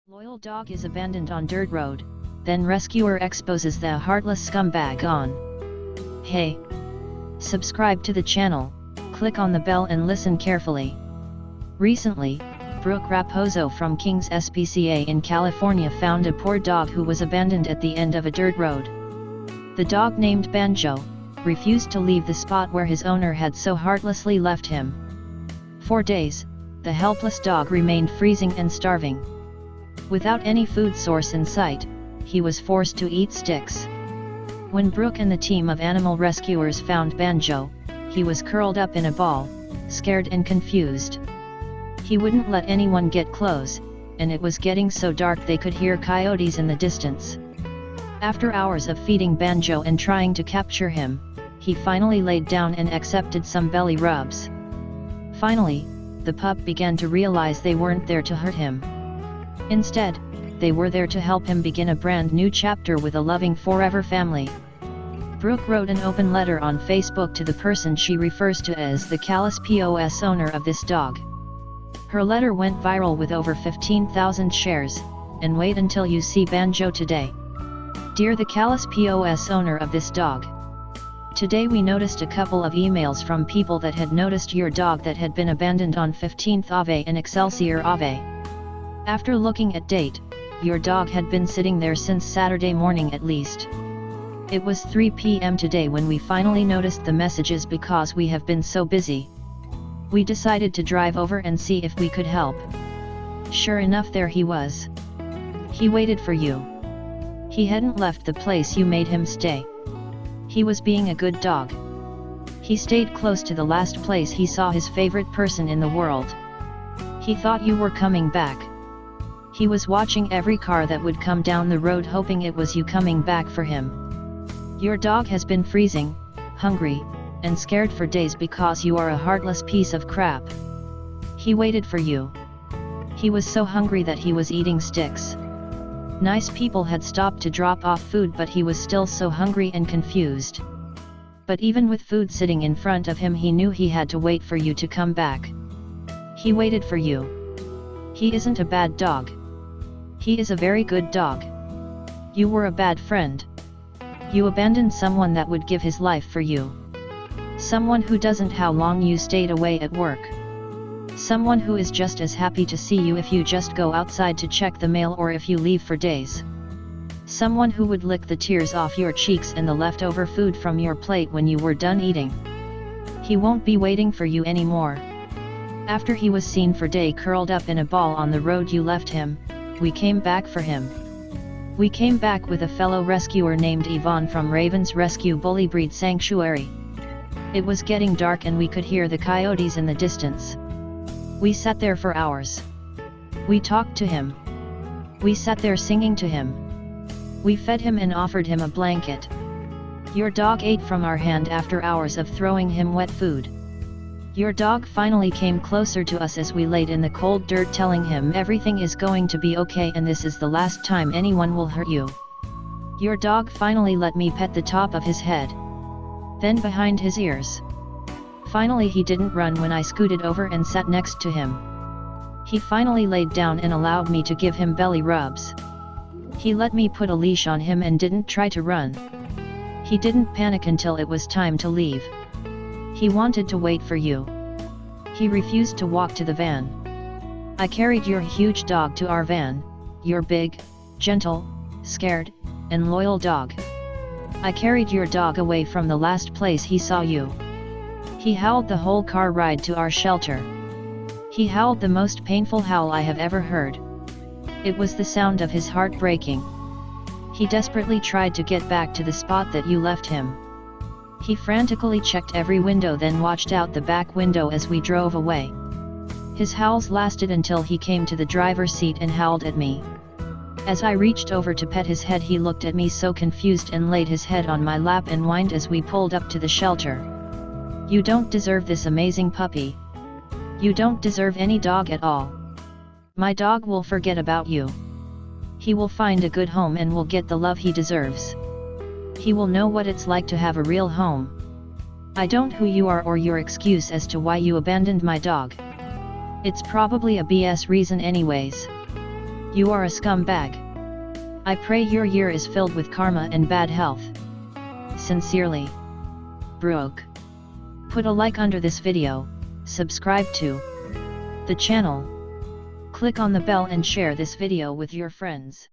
Loyal dog is abandoned on dirt road, then rescuer exposes the heartless scumbag on. Hey! Subscribe to the channel, click on the bell and listen carefully. Recently, Brooke Rapozo from Kings SPCA in California found a poor dog who was abandoned at the end of a dirt road. The dog, named Banjo, refused to leave the spot where his owner had so heartlessly left him. For days, the helpless dog remained freezing and starving. Without any food source in sight, he was forced to eat sticks. When Brooke and the team of animal rescuers found Banjo, he was curled up in a ball, scared and confused. He wouldn't let anyone get close, and it was getting so dark they could hear coyotes in the distance. After hours of feeding Banjo and trying to capture him, he finally laid down and accepted some belly rubs. Finally, the pup began to realize they weren't there to hurt him. Instead, they were there to help him begin a brand new chapter with a loving forever family. Brooke wrote an open letter on Facebook to the person she refers to as the Callous POS owner of this dog. Her letter went viral with over 15,000 shares, and wait until you see Banjo today. Dear the Callous POS owner of this dog. Today we noticed a couple of emails from people that had noticed your dog that had been abandoned on 15th Ave and Excelsior Ave. After looking at date, your dog had been sitting there since Saturday morning at least. It was 3 p.m. today when we finally noticed the messages because we have been so busy. We decided to drive over and see if we could help. Sure enough, there he was. He waited for you. He hadn't left the place you made him stay. He was being a good dog. He stayed close to the last place he saw his favorite person in the world. He thought you were coming back. He was watching every car that would come down the road, hoping it was you coming back for him. Your dog has been freezing, hungry, and scared for days because you are a heartless piece of crap. He waited for you. He was so hungry that he was eating sticks. Nice people had stopped to drop off food, but he was still so hungry and confused. But even with food sitting in front of him, he knew he had to wait for you to come back. He waited for you. He isn't a bad dog. He is a very good dog. You were a bad friend. You abandoned someone that would give his life for you. Someone who doesn't how long you stayed away at work. Someone who is just as happy to see you if you just go outside to check the mail or if you leave for days. Someone who would lick the tears off your cheeks and the leftover food from your plate when you were done eating. He won't be waiting for you anymore. After he was seen for day curled up in a ball on the road you left him, we came back for him. We came back with a fellow rescuer named Yvonne from Raven's Rescue Bully Breed Sanctuary. It was getting dark and we could hear the coyotes in the distance. We sat there for hours. We talked to him. We sat there singing to him. We fed him and offered him a blanket. Your dog ate from our hand after hours of throwing him wet food. Your dog finally came closer to us as we laid in the cold dirt, telling him everything is going to be okay and this is the last time anyone will hurt you. Your dog finally let me pet the top of his head. Then behind his ears. Finally he didn't run when I scooted over and sat next to him. He finally laid down and allowed me to give him belly rubs. He let me put a leash on him and didn't try to run. He didn't panic until it was time to leave. He wanted to wait for you. He refused to walk to the van. I carried your huge dog to our van, your big, gentle, scared, and loyal dog. I carried your dog away from the last place he saw you. He howled the whole car ride to our shelter. He howled the most painful howl I have ever heard. It was the sound of his heart breaking. He desperately tried to get back to the spot that you left him. He frantically checked every window, then watched out the back window as we drove away. His howls lasted until he came to the driver's seat and howled at me. As I reached over to pet his head, he looked at me so confused and laid his head on my lap and whined as we pulled up to the shelter. You don't deserve this amazing puppy. You don't deserve any dog at all. My dog will forget about you. He will find a good home and will get the love he deserves. He will know what it's like to have a real home. I don't know who you are or your excuse as to why you abandoned my dog. It's probably a BS reason anyways. You are a scumbag. I pray your year is filled with karma and bad health. Sincerely, Brooke. Put a like under this video, subscribe to the channel, click on the bell and share this video with your friends.